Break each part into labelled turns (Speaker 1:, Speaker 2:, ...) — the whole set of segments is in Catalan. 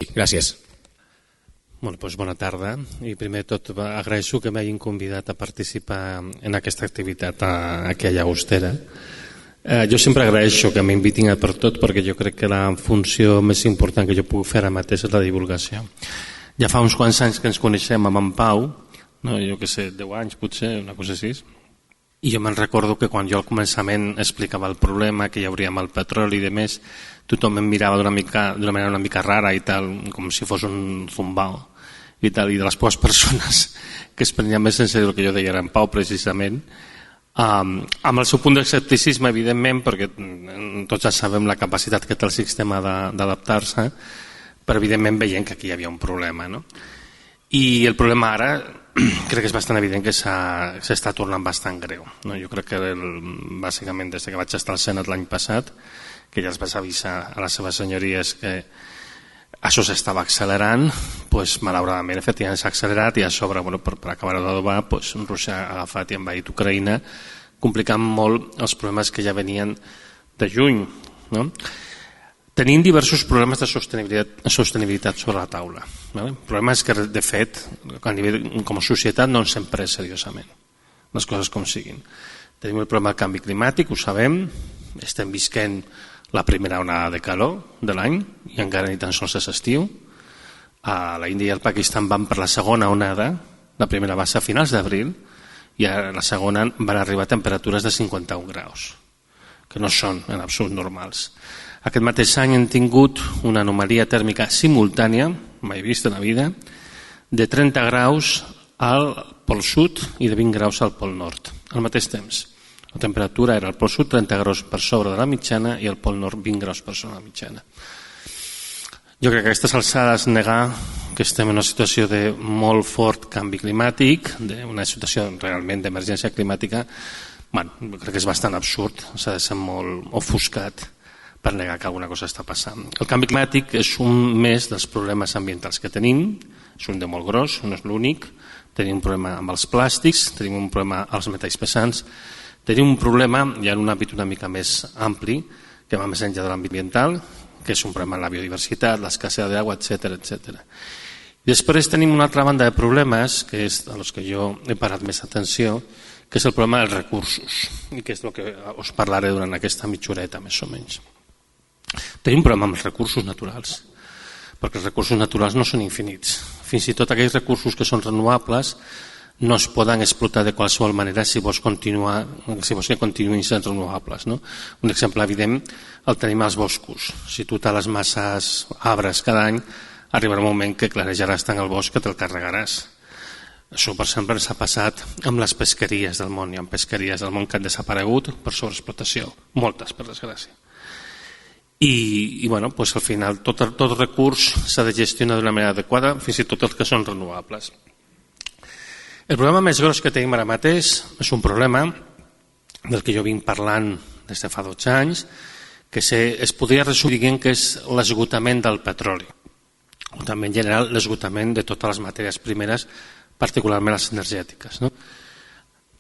Speaker 1: Sí, gràcies.
Speaker 2: Bona tarda i primer de tot agraeixo que m'hagin convidat a participar en aquesta activitat aquí a Llagostera. Jo sempre agraeixo que m'invitin a per tot perquè jo crec que la funció més important que jo puc fer ara mateix és la divulgació. Ja fa uns quants anys que ens coneixem amb en Pau, jo que sé, 10 anys potser, una cosa així, i jo me'n recordo que quan jo al començament explicava el problema, que hi hauria amb el petroli i demés, tothom em mirava d'una manera una mica rara i tal, com si fos un zumbao i tal, i de les poques persones que es prenien més en sèrio el que jo deia era en Pau precisament, amb el seu punt d'escepticisme evidentment, perquè tots ja sabem la capacitat que té el sistema d'adaptar-se, però evidentment veient que aquí hi havia un problema, no? I el problema ara crec que és bastant evident que s'està tornant bastant greu, no? Jo crec que bàsicament des que vaig estar al Senat l'any passat, que ja es va avisar a les seves senyories que això s'estava accelerant, doncs malauradament efectivament s'ha accelerat i a sobre, per acabar d'adobar, Rússia ha agafat i ha envaït Ucraïna, complicant molt els problemes que ja venien de juny, no? Tenim diversos problemes de sostenibilitat sobre la taula. Problemes que, de fet, a nivell com a societat no ens hem pres seriosament, les coses com siguin. Tenim el problema del canvi climàtic, ho sabem, estem visquent la primera onada de calor de l'any i encara ni tan sols és estiu. A la Índia i el Pakistan van per la segona onada, la primera va ser a finals d'abril i a la segona van arribar a temperatures de 51 graus, que no són en absolut normals. Aquest mateix any hem tingut una anomalia tèrmica simultània, mai vista en la vida, de 30 graus al pol sud i de 20 graus al pol nord, al mateix temps. La temperatura era al pol sud 30 graus per sobre de la mitjana i al pol nord 20 graus per sobre de la mitjana. Jo crec que a aquestes alçades negar que estem en una situació de molt fort canvi climàtic, d'una situació realment d'emergència climàtica, jo crec que és bastant absurd, s'ha de ser molt ofuscat per negar que alguna cosa està passant. El canvi climàtic és un més dels problemes ambientals que tenim, és un de molt gros, no és l'únic. Tenim un problema amb els plàstics, tenim un problema amb els metalls pesants, tenim un problema ja en un àmbit una mica més ampli, que va més enllà de l'àmbit ambiental, que és un problema amb la biodiversitat, l'escassetat d'aigua, etc. Després tenim una altra banda de problemes, que és als que jo he parat més atenció, que és el problema dels recursos, i que és el que us parlaré durant aquesta mitja horeta, més o menys. Tenim un problema amb els recursos naturals, perquè els recursos naturals no són infinits. Fins i tot aquells recursos que són renovables no es poden explotar de qualsevol manera si vols que continuïn sent renovables. Un exemple evident el tenim als boscos. Si tu tales masses arbres cada any, arribarà un moment que clarejaràs tant el bosc que te'l carregaràs. Això, per exemple, s'ha passat amb les pesqueries del món. Hi ha pesqueries del món que han desaparegut per sobreexplotació, moltes, per desgràcia. I al final tot recurs s'ha de gestionar d'una manera adequada, fins i tot els que són renovables. El problema més gros que tenim ara mateix és un problema del que jo vinc parlant des de fa 12 anys, que es podria resumir dient que és l'esgotament del petroli, o també en general l'esgotament de totes les matèries primeres, particularment les energètiques.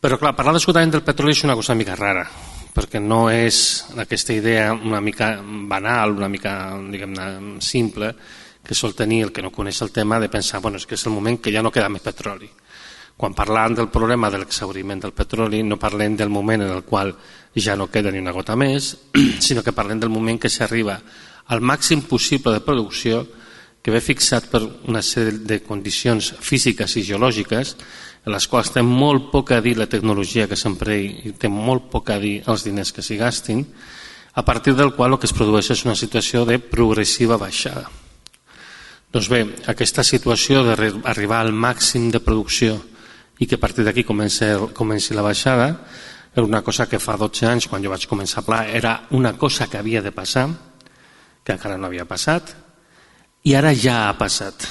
Speaker 2: Però clar, parlar d'esgotament del petroli és una cosa una mica rara, perquè no és aquesta idea una mica banal, una mica simple, que sol tenir el que no coneix el tema de pensar és que és el moment que ja no queda més petroli. Quan parlem del problema de l'exhauriment del petroli no parlem del moment en el qual ja no queda ni una gota més, sinó que parlem del moment que s'arriba al màxim possible de producció que ve fixat per una sèrie de condicions físiques i geològiques en les quals té molt poc a dir la tecnologia que s'emprei i té molt poc a dir els diners que s'hi gastin, a partir del qual el que es produeix és una situació de progressiva baixada. Doncs bé, aquesta situació d'arribar al màxim de producció i que a partir d'aquí comenci la baixada era una cosa que fa 12 anys, quan jo vaig començar a parlar, era una cosa que havia de passar, que encara no havia passat, i ara ja ha passat.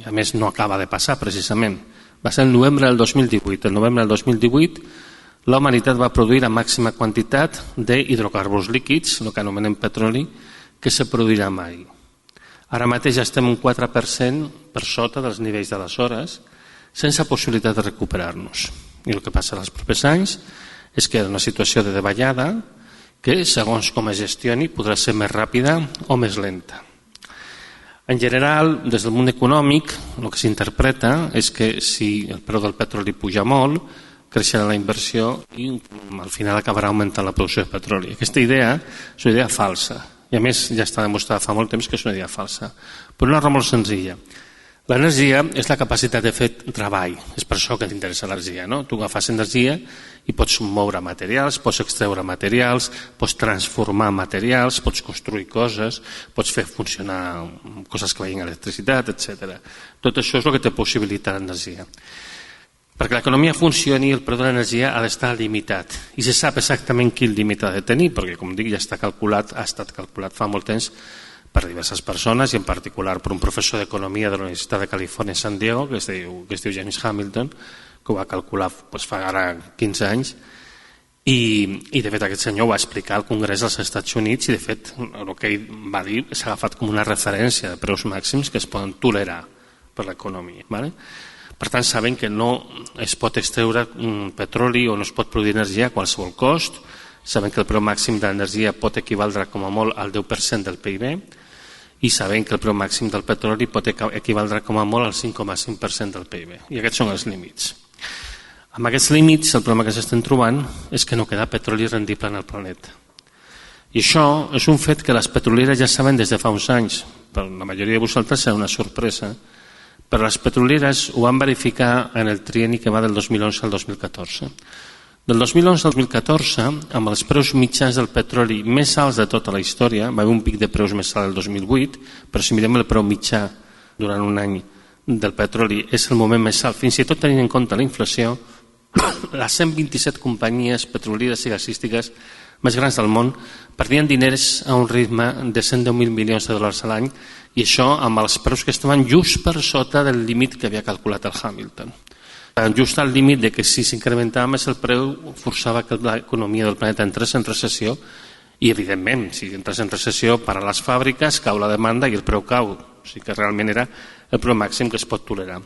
Speaker 2: I a més no acaba de passar precisament. Va ser el novembre del 2018. El novembre del 2018 la humanitat va produir la màxima quantitat d'hidrocarburs líquids, el que anomenem petroli, que se produirà mai. Ara mateix estem un 4% per sota dels nivells d'aleshores, sense possibilitat de recuperar-nos. I el que passarà els propers anys és que hi ha una situació de davallada que, segons com es gestioni, podrà ser més ràpida o més lenta. En general, des del món econòmic, el que s'interpreta és que si el preu del petroli puja molt, creixerà la inversió i al final acabarà augmentant la producció de petroli. Aquesta idea és una idea falsa i a més ja està demostrat fa molt temps que és una idea falsa. Per una raó molt senzilla. L'energia és la capacitat de fer treball, és per això que t'interessa l'energia, no? Tu agafes energia i pots moure materials, pots extreure materials, pots transformar materials, pots construir coses, pots fer funcionar coses que veien electricitat, etc. Tot això és el que té possibilitat l'energia. Perquè l'economia funcioni, el preu de l'energia ha d'estar limitat. I se sap exactament quin límit ha de tenir, perquè, com dic, ja està calculat, ha estat calculat fa molt temps per diverses persones i en particular per un professor d'economia de la Universitat de Califòrnia a San Diego, que es diu James Hamilton, que ho va calcular fa ara 15 anys, i de fet aquest senyor ho va explicar al Congrés dels Estats Units i de fet el que ell va dir s'ha agafat com una referència de preus màxims que es poden tolerar per l'economia. ¿Vale? Per tant, saben que no es pot extreure petroli o no es pot produir energia a qualsevol cost, saben que el preu màxim de l'energia pot equivaldre com a molt al 10% del PIB i sabem que el preu màxim del petroli pot equivaldre com a molt al 5,5% del PIB. I aquests són els límits. Amb aquests límits, el problema que s'estem trobant és que no queda petroli rendible en el planeta. I això és un fet que les petrolieres ja saben des de fa uns anys. Per la majoria de vosaltres serà una sorpresa, però les petrolieres ho van verificar en el trienni que va del 2011 al 2014. Del 2011 al 2014, amb els preus mitjans del petroli més alts de tota la història, va haver un pic de preus més alt el 2008, però si mirem el preu mitjà durant un any del petroli és el moment més alt, fins i tot tenint en compte la inflació, les 127 companyies petrolieres i gasístiques més grans del món perdien diners a un ritme de 110.000 milions de dòlars a l'any i això amb els preus que estaven just per sota del límit que havia calculat el Hamilton. Just al límit de que si s'incrementava més el preu forçava que l'economia del planeta entrés en recessió i evidentment si entres en recessió per a les fàbriques cau la demanda i el preu cau, o sigui que realment era el preu màxim que es pot tolerar.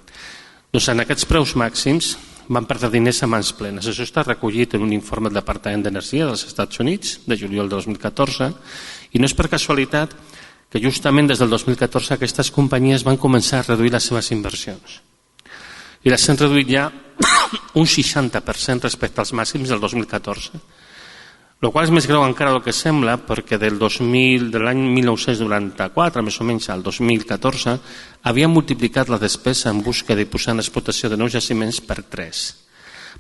Speaker 2: Doncs en aquests preus màxims van perdre diners a mans plenes. Això està recollit en un informe del Departament d'Energia dels Estats Units de juliol de 2014 i no és per casualitat que justament des del 2014 aquestes companyies van començar a reduir les seves inversions. I les han reduït ja un 60% respecte als màxims del 2014. El qual és més greu encara del que sembla perquè de l'any 1994, més o menys al 2014, havia multiplicat la despesa en búsqueda i posar en explotació de nous jaciments per 3.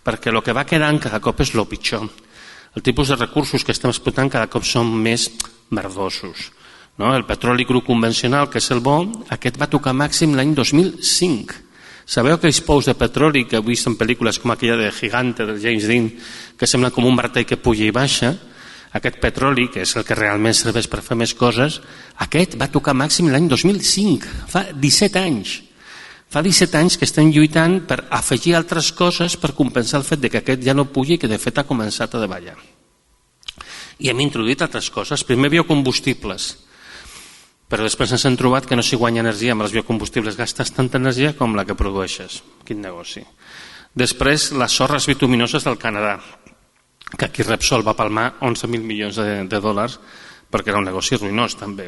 Speaker 2: Perquè el que va quedant cada cop és el pitjor. El tipus de recursos que estem explotant cada cop són més merdosos. No? El petroli cru convencional, que és el bo, aquest va tocar màxim l'any 2005. Sabeu aquells pous de petroli que heu vist en pel·lícules com aquella de Gigante, del James Dean, que sembla com un martell que puja i baixa? Aquest petroli, que és el que realment serveix per fer més coses, aquest va tocar màxim l'any 2005, fa 17 anys. Fa 17 anys que estem lluitant per afegir altres coses per compensar el fet que aquest ja no puja i que de fet ha començat a davallar. I hem introduït altres coses. Primer biocombustibles, però després ens hem trobat que no s'hi guanya energia amb els biocombustibles, gastes tanta energia com la que produeixes. Quin negoci. Després, les sorres bituminoses del Canadà, que aquí Repsol va palmar 11.000 milions de dòlars perquè era un negoci ruïnós també.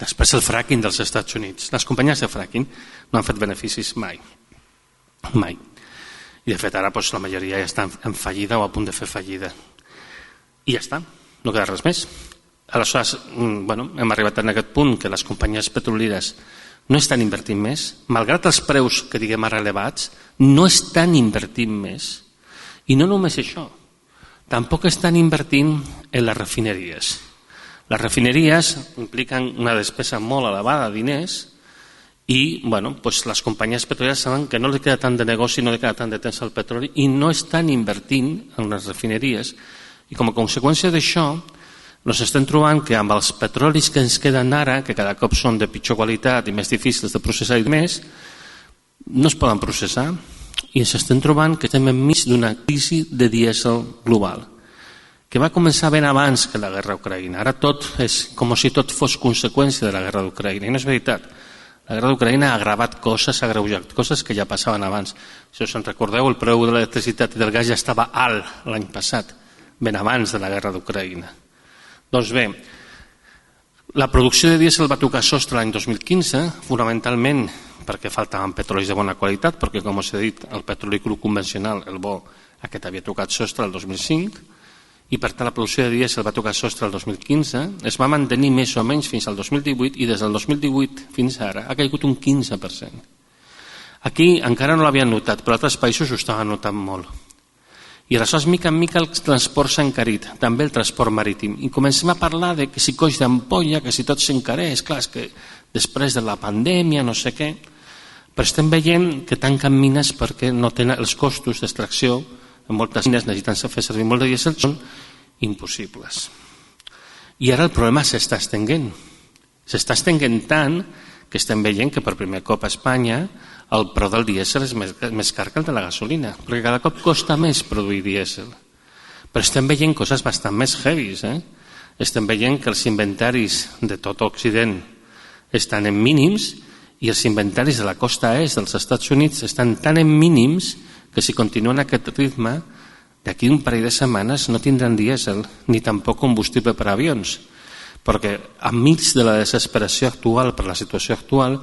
Speaker 2: Després el fracking dels Estats Units. Les companyies de fracking no han fet beneficis mai. Mai. I de fet ara la majoria ja està en fallida o a punt de fer fallida. I ja està, no queda res més. Aleshores, hem arribat a aquest punt que les companyies petrolieres no estan invertint més, malgrat els preus que diguem ara elevats, no estan invertint més. I no només això, tampoc estan invertint en les refineries. Les refineries impliquen una despesa molt elevada de diners i les companyies petrolieres saben que no li queda tant de negoci, no li queda tant de temps al petroli i no estan invertint en les refineries. I com a conseqüència d'això, ens estem trobant que amb els petrolis que ens queden ara, que cada cop són de pitjor qualitat i més difícils de processar i més, no es poden processar i ens estem trobant que estem enmig d'una crisi de dièsel global que va començar ben abans que la guerra d'Ucraïna. Ara tot és com si tot fos conseqüència de la guerra d'Ucraïna i no és veritat. La guerra d'Ucraïna ha agravat coses, ha agreujat coses que ja passaven abans. Si us en recordeu, el preu de l'electricitat i del gas ja estava alt l'any passat, ben abans de la guerra d'Ucraïna. Doncs bé, La producció de dièsel va tocar sostre l'any 2015, fonamentalment perquè faltaven petrolis de bona qualitat, perquè, com us he dit, el petroli cru convencional, el bo, aquest havia tocat sostre el 2005, i per tant la producció de dièsel va tocar sostre el 2015, es va mantenir més o menys fins al 2018 i des del 2018 fins ara ha caigut un 15%. Aquí encara no l'havien notat, però altres països ho estaven notant molt. I aleshores, mica en mica, el transport s'ha encarit, també el transport marítim. I comencem a parlar de que si coix d'ampolla, que si tot s'encareix, clar, és que després de la pandèmia, no sé què, però estem veient que tanquen mines perquè no tenen els costos d'extracció, en moltes mines necessiten fer servir molt de dièsel, són impossibles. I ara el problema s'està estenguent. S'està estenguent tant que estem veient que per primer cop a Espanya el preu del dièsel és més car que el de la gasolina, perquè cada cop costa més produir dièsel. Però estem veient coses bastant més heavies. Estem veient que els inventaris de tot Occident estan en mínims i els inventaris de la costa est dels Estats Units estan tan en mínims que si continuen aquest ritme, d'aquí un parell de setmanes no tindran dièsel ni tampoc combustible per a avions, perquè enmig de la desesperació actual per la situació actual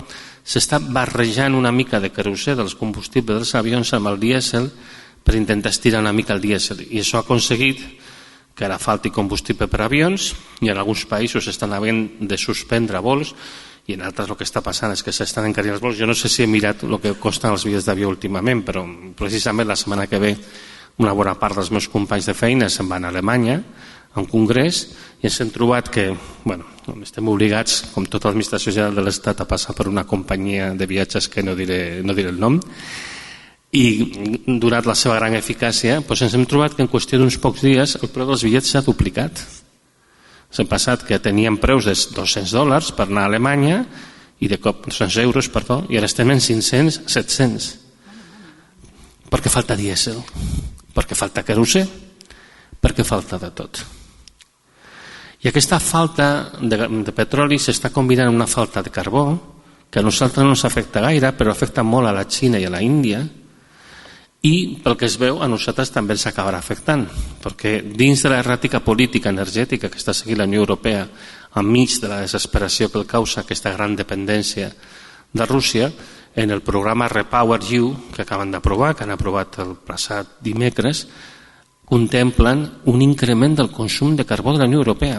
Speaker 2: s'està barrejant una mica de querosè dels combustibles dels avions amb el dièsel per intentar estirar una mica el dièsel, i això ha aconseguit que ara falti combustible per a avions i en alguns països estan havent de suspendre vols i en altres el que està passant és que s'estan encarint els vols. Jo no sé si he mirat el que costen els bitllets d'avió últimament, però precisament la setmana que ve una bona part dels meus companys de feina se'n van a Alemanya a un congrés i ens hem trobat que estem obligats, com tota l'administració general de l'Estat, a passar per una companyia de viatges que no diré el nom, i donat la seva gran eficàcia ens hem trobat que en qüestió d'uns pocs dies el preu dels bitllets s'ha duplicat. S'ha passat que teníem preus de $200 per anar a Alemanya i de cop 200 euros, perdó, i ara estem en 500, 700. Perquè falta dièsel, perquè falta querosè, perquè falta de tot. I aquesta falta de petroli s'està combinant amb una falta de carbó que a nosaltres no ens afecta gaire, però afecta molt a la Xina i a la Índia, i pel que es veu a nosaltres també ens acabarà afectant, perquè dins de l'erràtica política energètica que està seguint la Unió Europea enmig de la desesperació que el causa aquesta gran dependència de Rússia, en el programa REPowerEU que acaben d'aprovar, que han aprovat el passat dimecres, contemplen un increment del consum de carbó de la Unió Europea,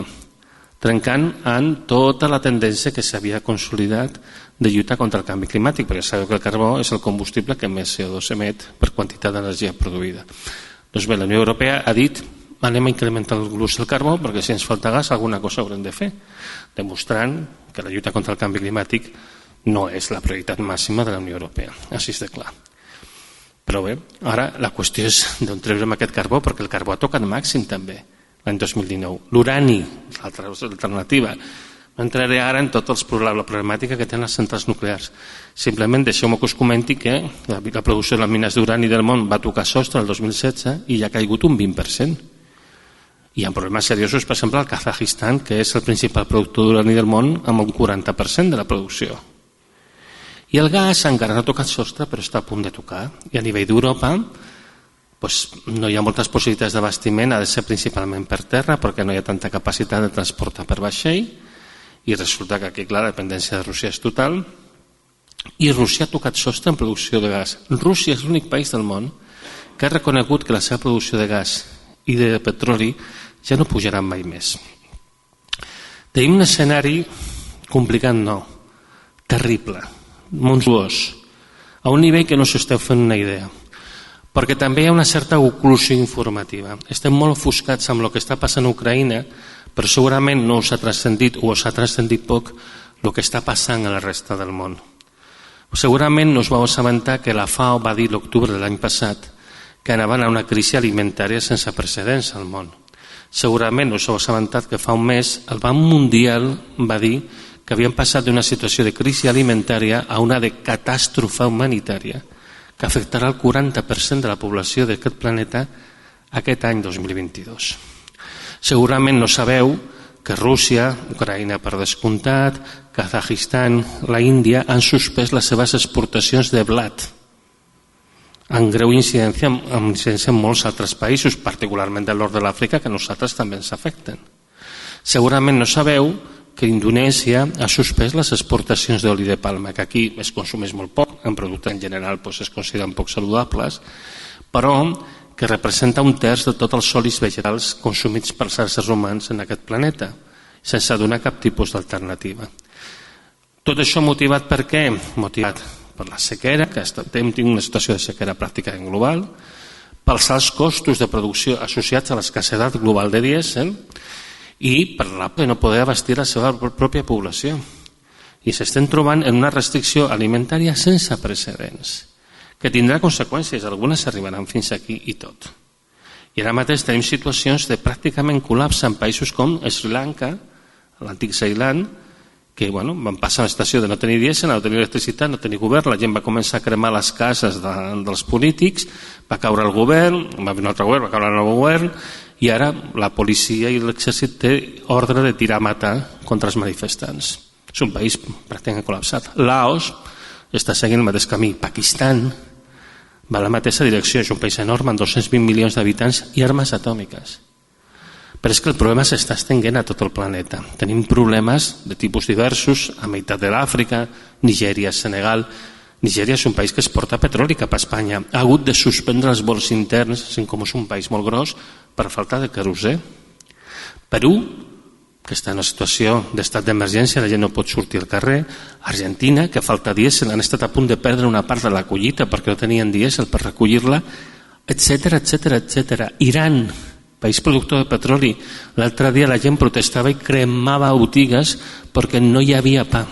Speaker 2: trencant en tota la tendència que s'havia consolidat de lluitar contra el canvi climàtic, perquè sabeu que el carbó és el combustible que més CO2 emet per quantitat d'energia produïda. Doncs bé, la Unió Europea ha dit anem a incrementar l'ús del carbó perquè si ens falta gas alguna cosa haurem de fer, demostrant que la lluita contra el canvi climàtic no és la prioritat màxima de la Unió Europea, així és de clar. Però bé, ara la qüestió és d'on treurem aquest carbó, perquè el carbó ha tocat màxim també l'any 2019. L'urani, l'altra alternativa. No entraré ara en tota la problemàtica que tenen les centrals nuclears. Simplement deixeu-me que us comenti que la producció de les mines d'urani del món va tocar sostre el 2016 i ja ha caigut un 20%. Hi ha problemes seriosos, per exemple, al Kazajistan, que és el principal productor d'urani del món, amb un 40% de la producció. I el gas encara no ha tocat sostre, però està a punt de tocar. I a nivell d'Europa no hi ha moltes possibilitats d'abastiment, ha de ser principalment per terra, perquè no hi ha tanta capacitat de transportar per vaixell, i resulta que aquí, clar, la dependència de Rússia és total, i Rússia ha tocat sostre en producció de gas. Rússia és l'únic país del món que ha reconegut que la seva producció de gas i de petroli ja no pujaran mai més. Tenim un escenari complicat, no, terrible, monstruós, a un nivell que no s'esteu fent una idea, perquè també hi ha una certa oclusió informativa. Estem molt ofuscats amb el que està passant a Ucraïna, però segurament no us ha transcendit o us ha transcendit poc el que està passant a la resta del món. Segurament no us vau assabentar que la FAO va dir l'octubre de l'any passat que anaven a una crisi alimentària sense precedents al món. Segurament us heu assabentat que fa un mes el Banc Mundial va dir que havien passat d'una situació de crisi alimentària a una de catàstrofe humanitària que afectarà el 40% de la població d'aquest planeta aquest any 2022. Segurament no sabeu que Rússia, Ucraïna per descomptat, Kazajistan, la Índia han suspès les seves exportacions de blat amb greu incidència en molts altres països, particularment de l'Horn de l'Àfrica, que a nosaltres també ens afecten. Segurament no sabeu que Indonèsia ha suspès les exportacions d'oli de palma, que aquí es consumeix molt poc, en productes en general es consideren poc saludables, però que representa 1/3 de tots els olis vegetals consumits pels éssers humans en aquest planeta, sense donar cap tipus d'alternativa. Tot això motivat per què? Motivat per la sequera, que hem tingut una situació de sequera pràcticament global, pels alts costos de producció associats a l'escassedat global de dièsel i per la por de no poder abastir la seva pròpia població. I s'estem trobant en una restricció alimentària sense precedents, que tindrà conseqüències, algunes arribaran fins aquí i tot. I ara mateix tenim situacions de pràcticament col·lapse en països com Sri Lanka, l'antic Ceilan, que van passar una situació de no tenir dièsel, no tenir electricitat, no tenir govern, la gent va començar a cremar les cases dels polítics, va caure el govern, va haver un altre govern, va caure el nou govern, i ara la policia i l'exèrcit té ordre de tirar a matar contra els manifestants. És un país pràcticament col·lapsat. Laos està seguint el mateix camí. Pakistan va a la mateixa direcció, és un país enorme amb 220 milions d'habitants i armes atòmiques. Però és que el problema s'està estenent a tot el planeta. Tenim problemes de tipus diversos a meitat de l'Àfrica, Nigèria, Senegal. Nigèria és un país que exporta petroli cap a Espanya. Ha hagut de suspendre els vols interns, sent com és un país molt gros, per falta de querosè. Perú, que està en una situació d'estat d'emergència, la gent no pot sortir al carrer. Argentina, que falta dièsel, han estat a punt de perdre una part de la collita perquè no tenien dièsel per recollir-la, etc etc. Iran, país productor de petroli, l'altre dia la gent protestava i cremava botigues perquè no hi havia pa.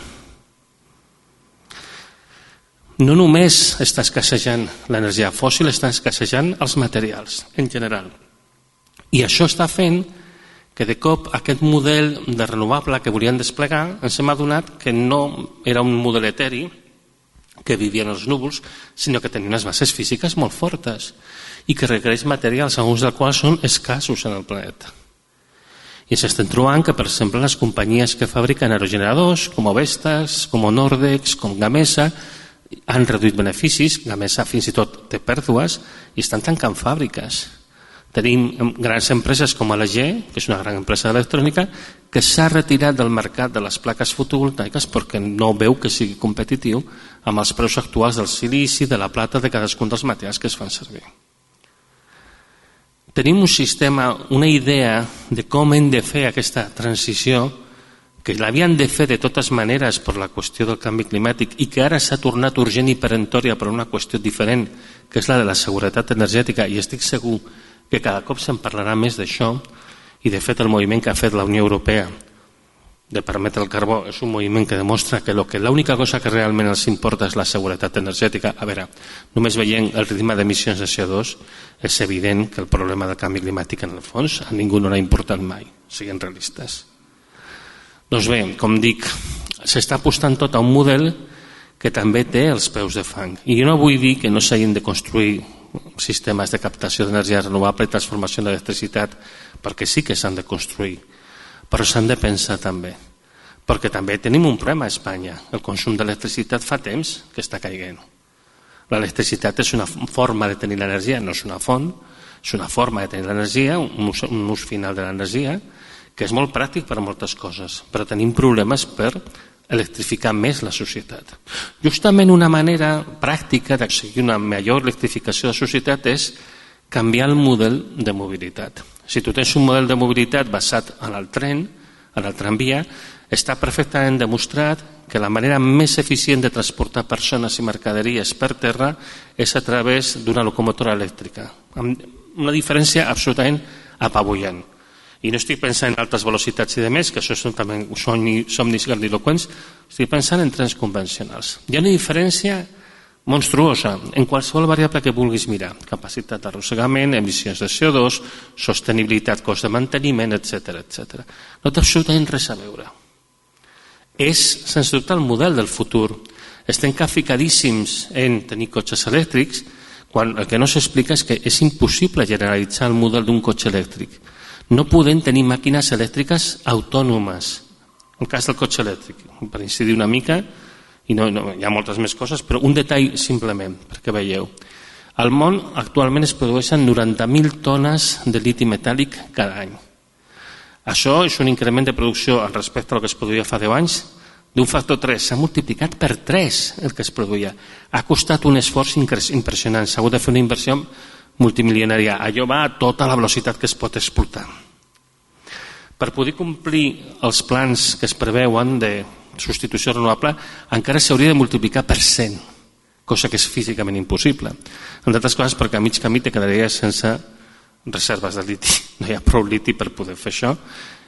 Speaker 2: No només està escassejant l'energia fòssil, està escassejant els materials en general. I això està fent que de cop aquest model de renovable que volien desplegar ens hem adonat que no era un model eteri que vivia en els núvols, sinó que tenia unes bases físiques molt fortes i que requereix materials, alguns dels quals són escassos en el planeta. I ens estem trobant que, per exemple, les companyies que fabriquen aerogeneradors, com Vestas, com Nordex, com Gamesa, han reduït beneficis, Gamesa fins i tot té pèrdues, i estan tancant fàbriques. Tenim grans empreses com LG, que és una gran empresa d'electrònica, que s'ha retirat del mercat de les plaques fotovoltaiques perquè no veu que sigui competitiu amb els preus actuals del silici, de la plata, de cadascun dels materials que es fan servir. Tenim un sistema, una idea de com hem de fer aquesta transició, que l'havien de fer de totes maneres per la qüestió del canvi climàtic i que ara s'ha tornat urgent i peremptòria per una qüestió diferent, que és la de la seguretat energètica, i estic segur que cada cop se'n parlarà més d'això, i de fet el moviment que ha fet la Unió Europea de permetre el carbó és un moviment que demostra que l'única cosa que realment els importa és la seguretat energètica. A veure, només veient el ritme d'emissions de CO2 és evident que el problema del canvi climàtic en el fons a ningú no l'ha importat mai, siguem realistes. Doncs bé, com dic, s'està apostant tot a un model que també té els peus de fang. I jo no vull dir que no s'hagin de construir sistemes de captació d'energia renovable i transformació d'electricitat, perquè sí que s'han de construir, però s'han de pensar també, perquè també tenim un problema a Espanya. El consum d'electricitat fa temps que està caient. L'electricitat és una forma de tenir l'energia, no és una font, és una forma de tenir l'energia, un ús final de l'energia, que és molt pràctic per a moltes coses, però tenim problemes per electrificar més la societat. Justament una manera pràctica d'aconseguir una millor electrificació de la societat és canviar el model de mobilitat. Si tu tens un model de mobilitat basat en el tren, en el tramvia, està perfectament demostrat que la manera més eficient de transportar persones i mercaderies per terra és a través d'una locomotora elèctrica, amb una diferència absolutament apabullant. I no estic pensant en altes velocitats i de més, que això són també somnis grandiloquents, estic pensant en trens convencionals. Hi ha una diferència monstruosa en qualsevol variable que vulguis mirar: capacitat d'arrossegament, emissions de CO2, sostenibilitat, cost de manteniment, etc. No té absolutament res a veure. És, sens dubte, el model del futur. Estem capficadíssims en tenir cotxes elèctrics, quan el que no s'explica és que és impossible generalitzar el model d'un cotxe elèctric. No podem tenir màquines elèctriques autònomes. En el cas del cotxe elèctric, per incidir una mica, i no, hi ha moltes més coses, però un detall simplement, perquè veieu. Al món actualment es produeixen 90.000 tones de liti metàl·lic cada any. Això és un increment de producció respecte al que es produïa fa 10 anys d'un factor 3. S'ha multiplicat per 3 el que es produïa. Ha costat un esforç impressionant. S'ha hagut de fer una inversió multimilionària. Allò va a tota la velocitat que es pot explotar. Per poder complir els plans que es preveuen de substitució renovable encara s'hauria de multiplicar per 100, cosa que és físicament impossible. Entre altres coses perquè a mig camí te quedaries sense reserves de liti. No hi ha prou liti per poder fer això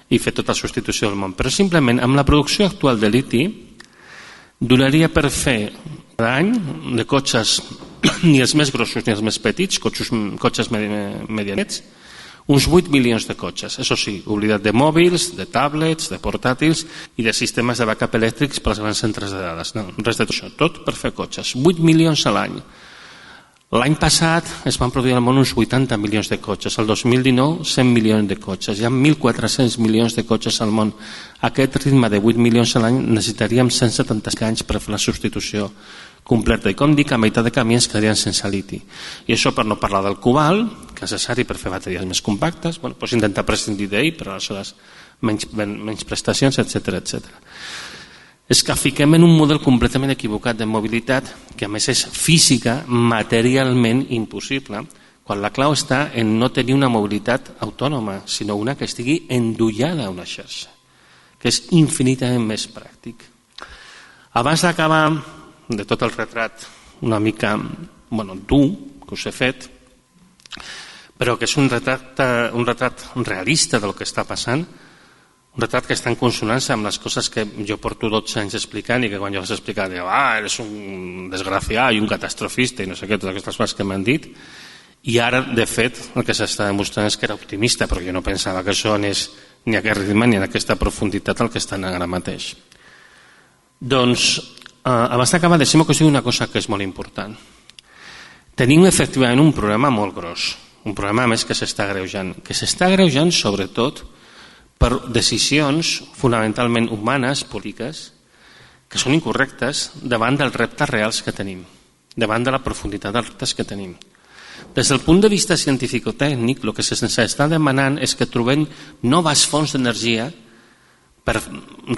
Speaker 2: i fer tota la substitució del món. Però simplement amb la producció actual de liti donaria per fer cada any de cotxes ni els més grossos ni els més petits, cotxes medianets, uns 8 milions de cotxes. Això sí, oblidat de mòbils, de tablets, de portàtils i de sistemes de backup elèctrics per als grans centres de dades. No, res de tot això, tot per fer cotxes. 8 milions a l'any. L'any passat es van produir al món uns 80 milions de cotxes, el 2019 100 milions de cotxes, hi ha 1.400 milions de cotxes al món. A aquest ritme de 8 milions a l'any necessitaríem 175 anys per fer la substitució completa. I com dic, a meitat de camí ens quedarien sense liti. I això per no parlar del cobalt, que és necessari per fer bateries més compactes, doncs intentar prescindir d'ell, però aleshores menys prestacions, etc. És que fiquem en un model completament equivocat de mobilitat que a més és física, materialment impossible, quan la clau està en no tenir una mobilitat autònoma, sinó una que estigui endollada a una xarxa, que és infinitament més pràctic. Abans d'acabar de tot el retrat una mica dur que us he fet, però que és un retrat realista del que està passant, un retrat que està en consonància amb les coses que jo porto 12 anys explicant i que quan jo les he explicat diu, eres un desgraciat i un catastrofista i no sé què, totes aquestes coses que m'han dit, i ara de fet el que s'està demostrant és que era optimista, però jo no pensava que això anés ni a aquest ritme ni a aquesta profunditat el que estan ara mateix. Doncs abans d'acabar deixem que us digui una cosa que és molt important. Tenim efectivament un problema molt gros, un problema a més que s'està agreujant sobretot per decisions fonamentalment humanes, polítiques, que són incorrectes davant dels reptes reals que tenim, davant de la profunditat dels reptes que tenim. Des del punt de vista científico-tècnic, el que se'ns està demanant és que trobem noves fonts d'energia per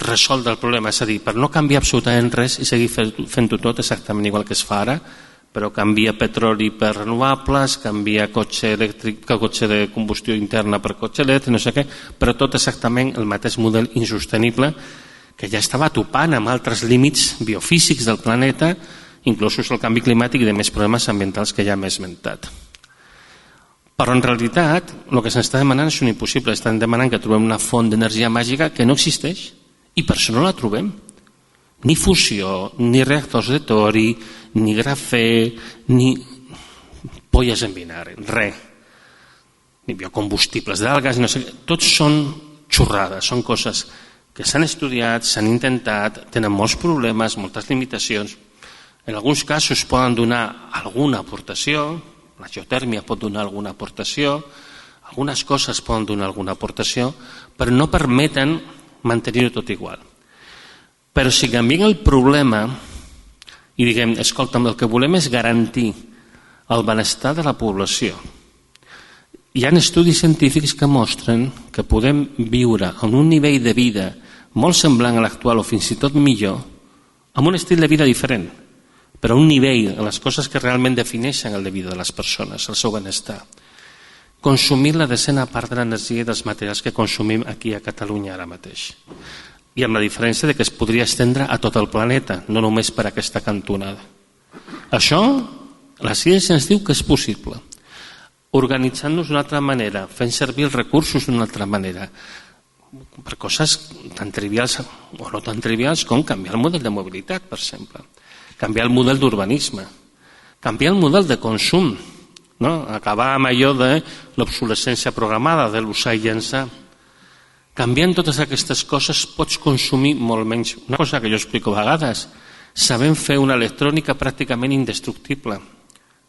Speaker 2: resoldre el problema, és a dir, per no canviar absolutament res i seguir fent-ho tot exactament igual que es fa ara, però canvia petroli per renovables, canvia cotxe elèctric, cotxe de combustió interna per cotxe elèctric, no sé què, però tot exactament el mateix model insostenible que ja estava topant amb altres límits biofísics del planeta, inclosos el canvi climàtic i de més problemes ambientals que ja m'he esmentat. Però en realitat el que se'ns està demanant és un impossible, estan demanant que trobem una font d'energia màgica que no existeix i per això no la trobem. Ni fusió, ni reactors de tori, ni grafè, ni polles en vinagre, res. Ni biocombustibles d'algues, no sé què. Tots són xorrades, són coses que s'han estudiat, s'han intentat, tenen molts problemes, moltes limitacions. En alguns casos poden donar alguna aportació, la geotèrmia pot donar alguna aportació, algunes coses poden donar alguna aportació, però no permeten mantenir-ho tot igual. Però si canviem el problema i diguem, escolta'm, el que volem és garantir el benestar de la població. Hi ha estudis científics que mostren que podem viure en un nivell de vida molt semblant a l'actual o fins i tot millor, amb un estil de vida diferent, però un nivell en les coses que realment defineixen el de vida de les persones, el seu benestar. Consumir la desena part de l'energia i dels materials que consumim aquí a Catalunya ara mateix. I amb la diferència de que es podria estendre a tot el planeta, no només per aquesta cantonada. Això, la ciència ens diu que és possible. Organitzant-nos d'una altra manera, fent servir els recursos d'una altra manera, per coses tan trivials o no tan trivials com canviar el model de mobilitat, per exemple, canviar el model d'urbanisme, canviar el model de consum, no? Acabar amb allò de l'obsolescència programada, de l'usar i llençar. Canviant totes aquestes coses pots consumir molt menys. Una cosa que jo explico a vegades, sabem fer una electrònica pràcticament indestructible.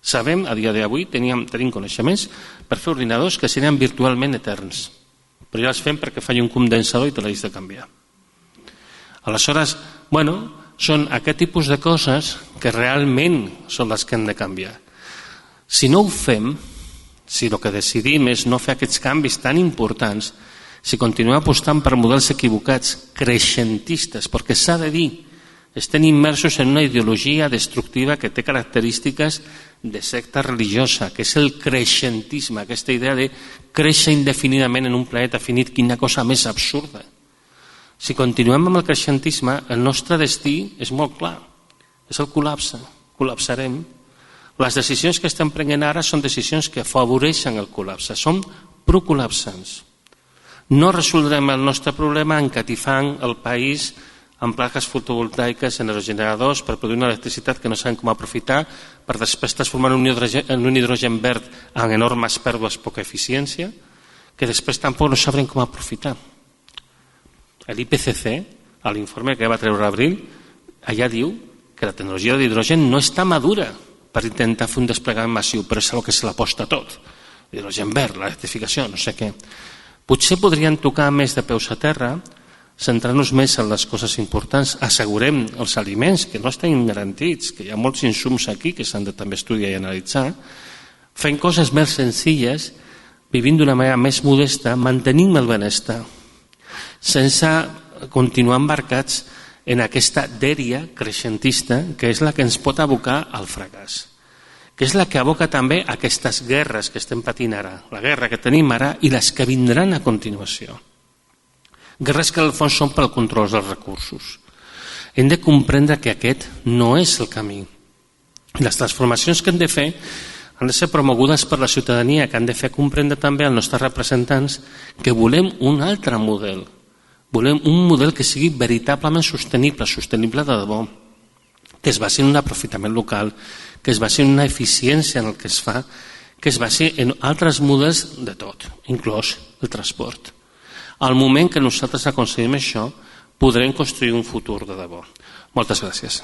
Speaker 2: Sabem, a dia d'avui, tenim coneixements per fer ordinadors que serien virtualment eterns. Però ja els fem perquè falli un condensador i te l'has de canviar. Aleshores, són aquest tipus de coses que realment són les que hem de canviar. Si no ho fem, si el que decidim és no fer aquests canvis tan importants, si continuem apostant per models equivocats, creixentistes, perquè s'ha de dir, estem immersos en una ideologia destructiva que té característiques de secta religiosa, que és el creixentisme, aquesta idea de créixer indefinidament en un planeta finit, quina cosa més absurda. Si continuem amb el creixentisme, el nostre destí és molt clar, és el col·lapse, col·lapsarem. Les decisions que estem prenent ara són decisions que afavoreixen el col·lapse, són procol·lapsants. No resoldrem el nostre problema encatifant el país amb plaques fotovoltaiques en aerogeneradors per produir una electricitat que no sabem com aprofitar, per després transformar en un hidrogen verd amb enormes pèrdues, poca eficiència, que després tampoc no sabrem com aprofitar. L'IPCC, a l'informe que va treure l'abril, allà diu que la tecnologia de l'hidrogen no està madura per intentar fer un desplegament massiu, però és el que se l'aposta tot. L'hidrogen verd, l'electrificació, no sé què. Potser podrien tocar més de peus a terra, centrar-nos més en les coses importants, assegurem els aliments que no estan garantits, que hi ha molts insums aquí que s'han de també estudiar i analitzar, fent coses més senzilles, vivint d'una manera més modesta, mantenim el benestar, sense continuar embarcats en aquesta dèria creixentista que és la que ens pot abocar al fracàs, que és la que aboca també a aquestes guerres que estem patint ara, la guerra que tenim ara i les que vindran a continuació. Guerres que al fons són pel control dels recursos. Hem de comprendre que aquest no és el camí. Les transformacions que hem de fer han de ser promogudes per la ciutadania, que han de fer comprendre també als nostres representants que volem un altre model. Volem un model que sigui veritablement sostenible, sostenible de debò, que es basi en un aprofitament local, que es basi en una eficiència en el que es fa, que es basi en altres models de tot, inclòs el transport. Al moment que nosaltres aconseguim això, podrem construir un futur de debò. Moltes gràcies.